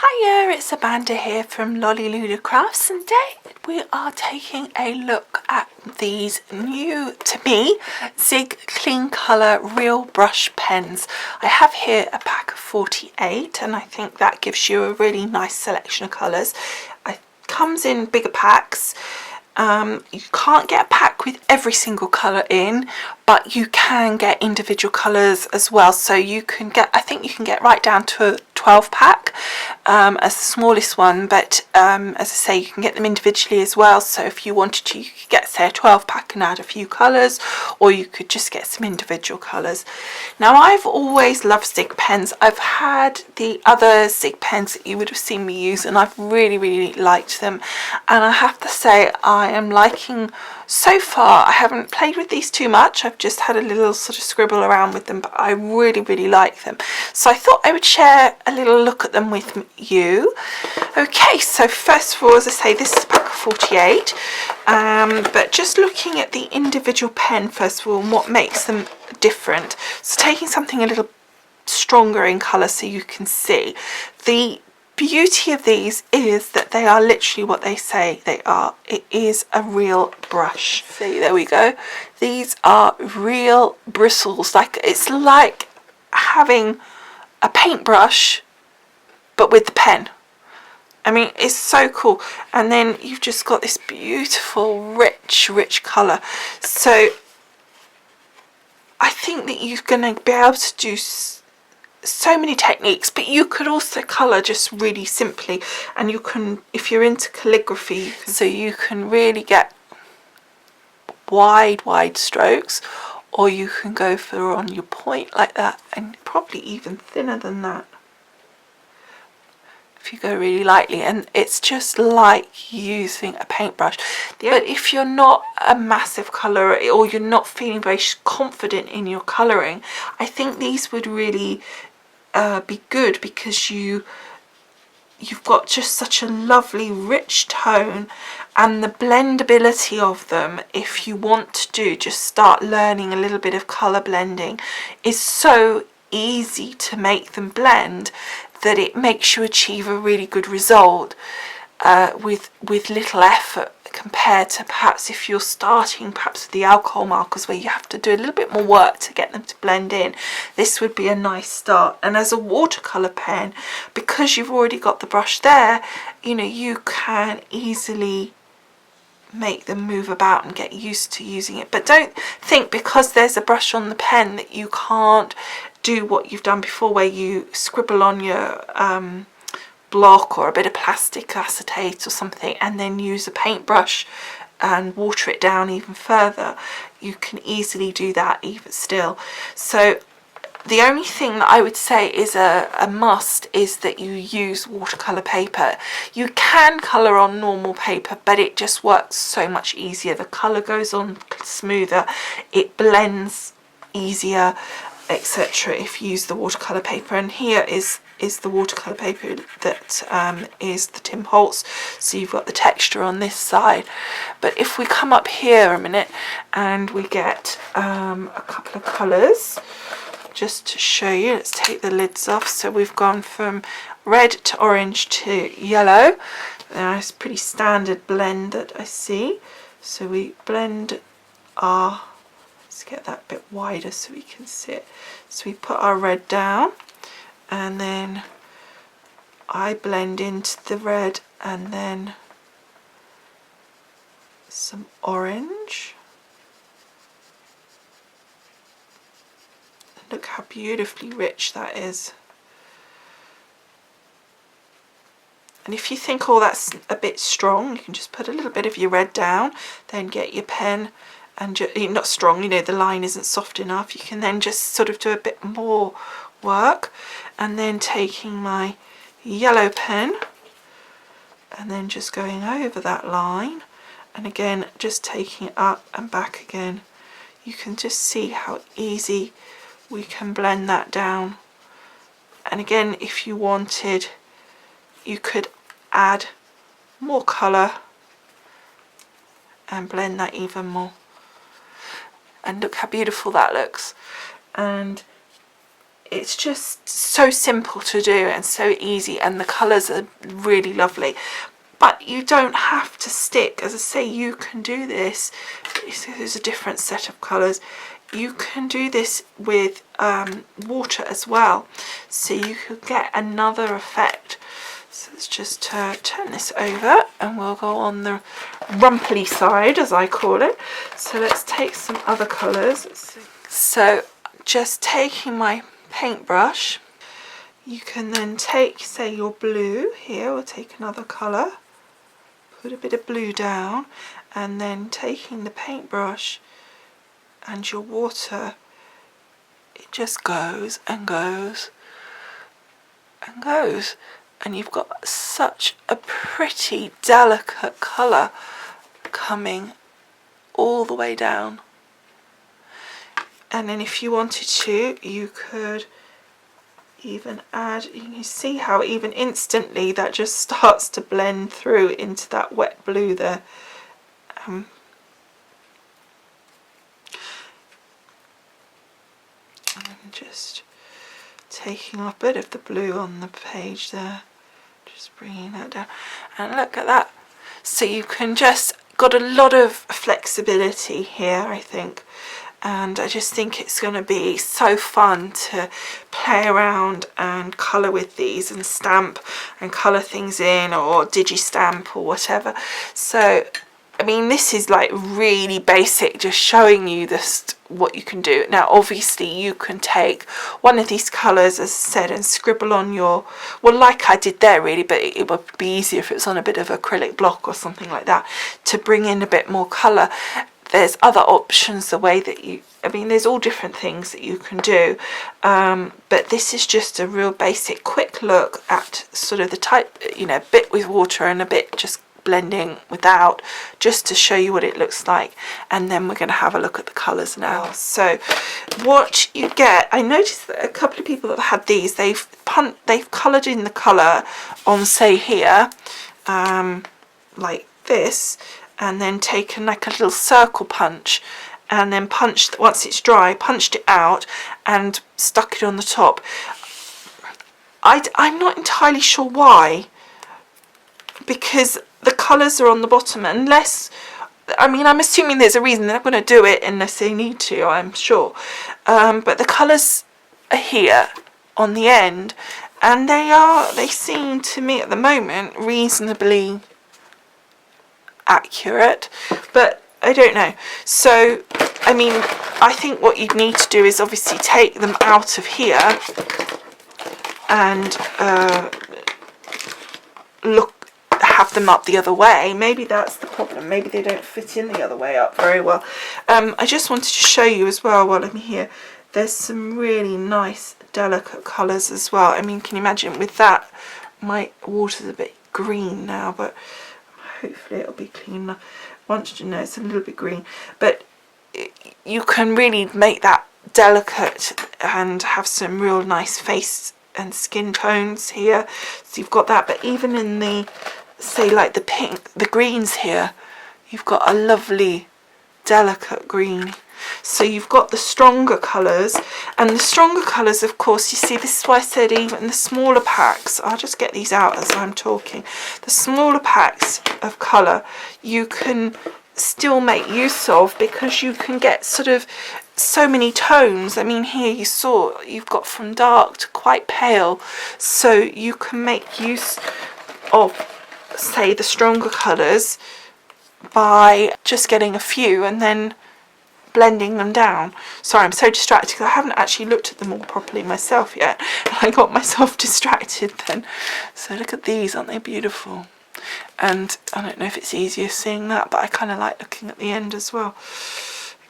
Hiya, it's Amanda here from Lolli Lulu Crafts, and today we are taking a look at these new, to me, Zig Clean Colour Real Brush Pens. I have here a pack of 48 and I think that gives you a really nice selection of colours. It comes in bigger packs. You can't get a pack with every single colour in, but you can get individual colours as well. So you can get, I think you can get right down to a 12 pack as the smallest one, but as I say, you can get them individually as well. So if you wanted to, you could get, say, a 12 pack and add a few colours, or you could just get some individual colours. Now, I've always loved Zig pens. I've had the other Zig pens that you would have seen me use, and I've really liked them, and I have to say I am liking, so far I haven't played with these too much. I've just had a little sort of scribble around with them, but I really like them. So I thought I would share a little look at them with you. Okay, so first of all, as I say, this is a pack of 48, but just looking at the individual pen first of all and what makes them different. So taking something a little stronger in colour so you can see. The beauty of these is that they are literally what they say they are. It is a real brush. See, there we go. These are real bristles. Like, it's like having a paintbrush but with the pen. I mean, it's so cool. And then you've just got this beautiful rich colour. So I think that you're going to be able to do so many techniques, but you could also colour just really simply, and you can, if you're into calligraphy, so you can really get wide strokes, or you can go for on your point like that, and probably even thinner than that if you go really lightly, and it's just like using a paintbrush. But if you're not a massive colourer, or you're not feeling very confident in your colouring, I think these would really be good, because you've got just such a lovely rich tone, and the blendability of them, if you want to just start learning a little bit of colour blending, is so easy to make them blend that it makes you achieve a really good result with little effort, compared to perhaps if you're starting perhaps with the alcohol markers where you have to do a little bit more work to get them to blend in. This would be a nice start. And as a watercolour pen, because you've already got the brush there, you know, you can easily make them move about and get used to using it. But don't think because there's a brush on the pen that you can't do what you've done before, where you scribble on your block or a bit of plastic acetate or something and then use a paintbrush and water it down even further. You can easily do that even still. So the only thing that I would say is a must is that you use watercolour paper. You can colour on normal paper, but it just works so much easier. The colour goes on smoother, it blends easier, etc. if you use the watercolour paper. And here is the watercolour paper that is the Tim Holtz, so you've got the texture on this side. But if we come up here a minute and we get a couple of colours, just to show you, let's take the lids off. So we've gone from red to orange to yellow. It's a pretty standard blend that I see. So we blend our, let's get that bit wider so we can see it. So we put our red down, and then I blend into the red, and then some orange. Look how beautifully rich that is. And if you think, oh, that's a bit strong, you can just put a little bit of your red down, then get your pen, and not strong, you know, the line isn't soft enough. You can then just sort of do a bit more work, and then taking my yellow pen and then just going over that line, and again just taking it up and back again. You can just see how easy we can blend that down. And again, if you wanted, you could add more colour and blend that even more. And look how beautiful that looks. And it's just so simple to do and so easy, and the colours are really lovely. But you don't have to stick, as I say, you can do this. There's a different set of colours. You can do this with water as well, so you could get another effect. So let's just turn this over and we'll go on the rumply side, as I call it. So let's take some other colours. So just taking my paintbrush, you can then take, say, your blue here, or take another colour, put a bit of blue down, and then taking the paintbrush and your water, it just goes and goes and goes, and you've got such a pretty delicate colour coming all the way down. And then if you wanted to, you could even add, you can see how even instantly that just starts to blend through into that wet blue there. And just taking a bit of the blue on the page there, just bringing that down, and look at that. So you can just got a lot of flexibility here, I think. And I just think it's going to be so fun to play around and colour with these and stamp and colour things in, or digi-stamp or whatever. So, I mean, this is like really basic, just showing you this, what you can do. Now, obviously, you can take one of these colours, as I said, and scribble on your, well, like I did there really, but it would be easier if it was on a bit of acrylic block or something like that, to bring in a bit more colour. There's other options, the way that you, I mean, there's all different things that you can do, but this is just a real basic quick look at sort of the type, you know, a bit with water and a bit just blending without, just to show you what it looks like. And then we're going to have a look at the colours now. So what you get, I noticed that a couple of people that have had these, they've coloured in the colour on, say, here, like this, and then taken like a little circle punch, and then punched, once it's dry, punched it out and stuck it on the top. I'm not entirely sure why, because the colours are on the bottom, unless, I mean, I'm assuming there's a reason. They're not going to do it unless they need to, I'm sure. But the colours are here on the end, and they seem to me at the moment reasonably accurate, but I don't know. So, I mean, I think what you'd need to do is obviously take them out of here and have them up the other way. Maybe that's the problem. Maybe they don't fit in the other way up very well. I just wanted to show you as well while I'm here, there's some really nice delicate colours as well. I mean, can you imagine with that? My water's a bit green now, but hopefully it'll be clean enough. Once you know, it's a little bit green, but you can really make that delicate and have some real nice face and skin tones here. So you've got that, but even in the, say, like the pink, the greens here, you've got a lovely delicate green. So you've got the stronger colours, and the stronger colours, of course, you see, this is why I said even the smaller packs, I'll just get these out as I'm talking, the smaller packs of colour you can still make use of, because you can get sort of so many tones. I mean, here you saw you've got from dark to quite pale, so you can make use of, say, the stronger colours by just getting a few and then blending them down. Sorry, I'm so distracted because I haven't actually looked at them all properly myself yet, and I got myself distracted then. So look at these, aren't they beautiful? And I don't know if it's easier seeing that, but I kind of like looking at the end as well.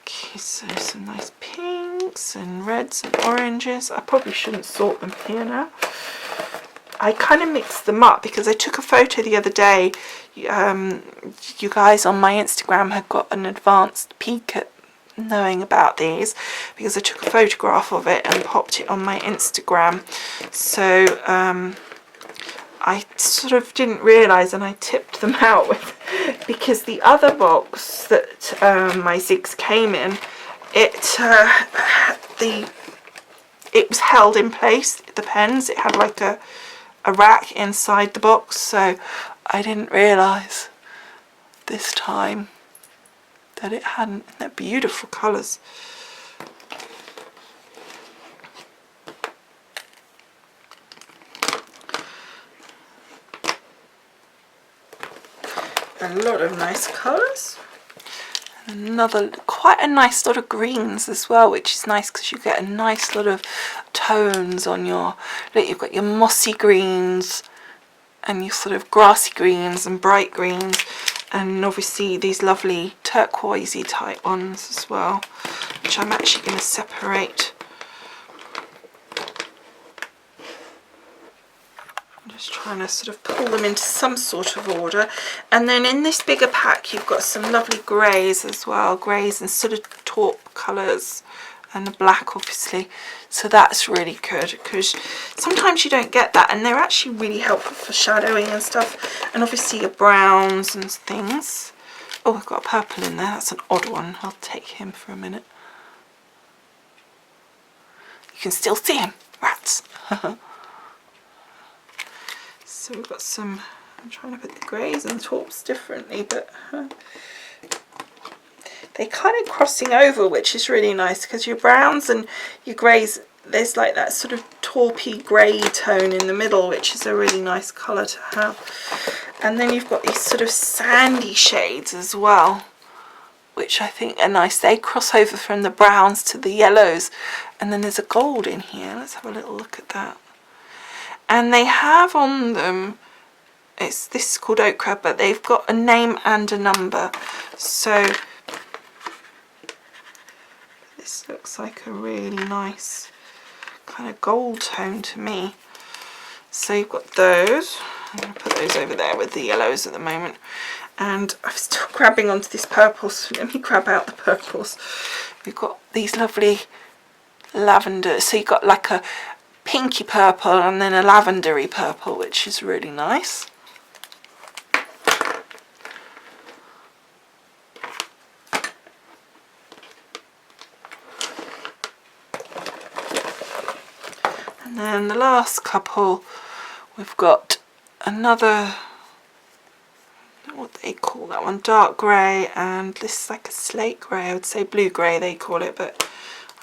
Okay, so some nice pinks and reds and oranges. I probably shouldn't sort them here now. I kind of mixed them up because I took a photo the other day. You guys on my Instagram had got an advanced peek at knowing about these, because I took a photograph of it and popped it on my Instagram. So I sort of didn't realise, and I tipped them out with, because the other box that my zigs came in, it the it was held in place, the pens. It had like a rack inside the box, so I didn't realise this time that it hadn't. They're beautiful colours. A lot of nice colours. Another, quite a nice lot of greens as well, which is nice because you get a nice lot of tones on your, look, you've got your mossy greens and your sort of grassy greens and bright greens, and obviously these lovely turquoisey type ones as well, which I'm actually going to separate. I'm just trying to sort of pull them into some sort of order. And then in this bigger pack you've got some lovely greys as well, greys and sort of taupe colours, and the black obviously, so that's really good because sometimes you don't get that, and they're actually really helpful for shadowing and stuff. And obviously your browns and things. Oh, I've got a purple in there, that's an odd one. I'll take him for a minute. You can still see him, rats. So we've got some, I'm trying to put the greys and taupes differently, but they're kind of crossing over, which is really nice because your browns and your greys, there's like that sort of taupey grey tone in the middle, which is a really nice colour to have. And then you've got these sort of sandy shades as well, which I think are nice. They cross over from the browns to the yellows, and then there's a gold in here. Let's have a little look at that. And they have on them, this is called ochre, but they've got a name and a number. So this looks like a really nice kind of gold tone to me. So you've got those. I'm going to put those over there with the yellows at the moment. And I'm still grabbing onto this purple, so let me grab out the purples. We've got these lovely lavender. So you've got like a pinky purple and then a lavendery purple, which is really nice. And then the last couple, we've got another, what they call that one, dark grey, and this is like a slate grey. I would say blue grey they call it, but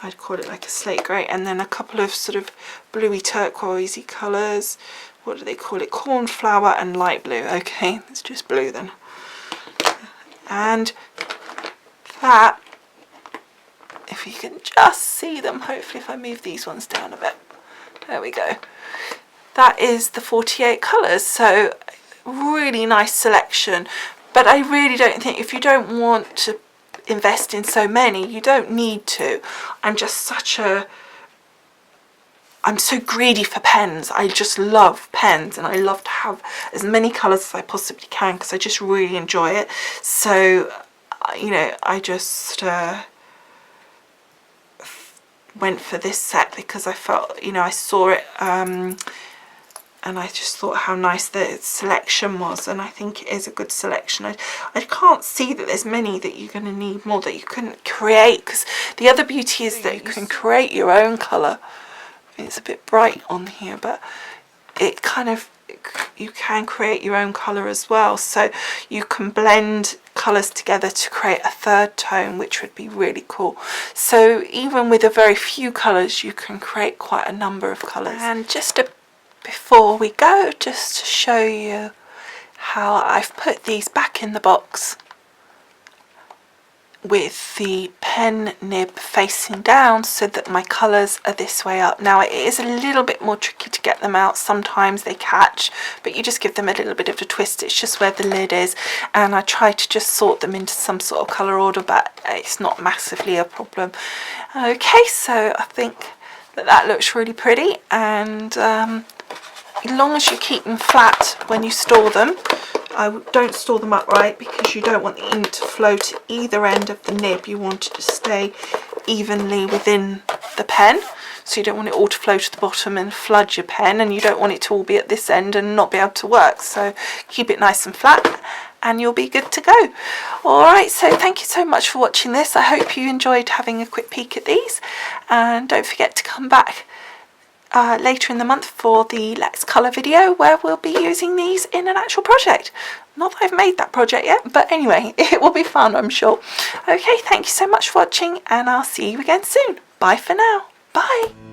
I'd call it like a slate grey. And then a couple of sort of bluey turquoisey colours. What do they call it? Cornflower and light blue. Okay, it's just blue then. And that, if you can just see them, hopefully if I move these ones down a bit. There we go. That is the 48 colours. So really nice selection. But I really don't think, if you don't want to invest in so many, you don't need to. I'm so greedy for pens. I just love pens, and I love to have as many colours as I possibly can because I just really enjoy it. So you know, I just went for this set because I felt, you know, I saw it and I just thought how nice the selection was, and I think it is a good selection. I can't see that there's many that you're going to need more that you can create, because the other beauty is that you can create your own colour. It's a bit bright on here, but it kind of, you can create your own colour as well, so you can blend colours together to create a third tone, which would be really cool. So even with a very few colours you can create quite a number of colours. And just before we go, just to show you how I've put these back in the box with the pen nib facing down so that my colours are this way up. Now it is a little bit more tricky to get them out. Sometimes they catch, but you just give them a little bit of a twist. It's just where the lid is, and I try to just sort them into some sort of colour order, but it's not massively a problem. Okay, so I think that looks really pretty, and as long as you keep them flat when you store them. I don't store them upright because you don't want the ink to flow to either end of the nib. You want it to stay evenly within the pen, so you don't want it all to flow to the bottom and flood your pen, and you don't want it to all be at this end and not be able to work. So keep it nice and flat and you'll be good to go. Alright, so thank you so much for watching this. I hope you enjoyed having a quick peek at these, and don't forget to come back later in the month for the Let's Colour video, where we'll be using these in an actual project. Not that I've made that project yet, but anyway, it will be fun, I'm sure. Okay, thank you so much for watching, and I'll see you again soon. Bye for now. Bye.